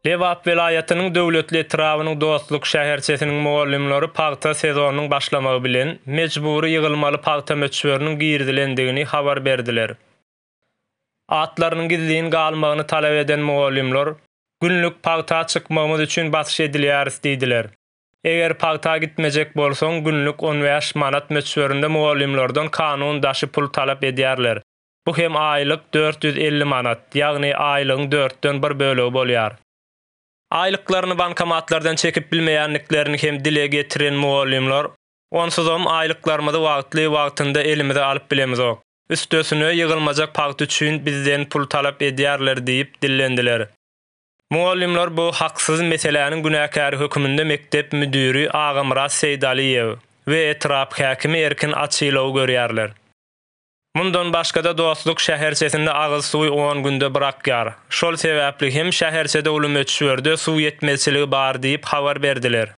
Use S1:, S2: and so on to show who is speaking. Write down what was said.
S1: Lewap vilayatynyň döwletli etirabynyň Dostluk şäherçesiniň mugallimleri paýta sezonynyň başlamagy bilen mejbury ýygylmaly paýta möçberiniň girdilendigini habar berdiler. Atlarynyň gizliň galmagyny talap eden mugallimler günlük paýta çykmamyz üçin basyş edilýär diýdiler. Eger paýta gitmejek bolsaň günlük 15 manat möçberinde mugallimlerden kanun daşy pul talap edýärler. Bu hem aýlyk 450 manat, ýagny aýlygyň 4den 1 bölegi bolýar. Aýlyklaryny bankomatlardan çekip bilmeýänliklerini hem dile getiren mugallimler, onsuzam aýlyklarymyzy wagtynda elimize alyp bilemizok. Üstösüne ýygylmajak paýta üçin bizden pul talap edýärler diýip dillendiler. Mugallimler bu haksyz meseläniň günäkär hökmünde mektep müdiri Agymraz Seýdaliýew we etrap häkimi Erkin Açylow görýärler. Mundan başga-da Dostluk şäherçesinde agyz suwy 10 günde bırakýar. Şol sebäpli hem şäherçede uly möçberde suw ýetmezçiligi bar diýip habar berdiler.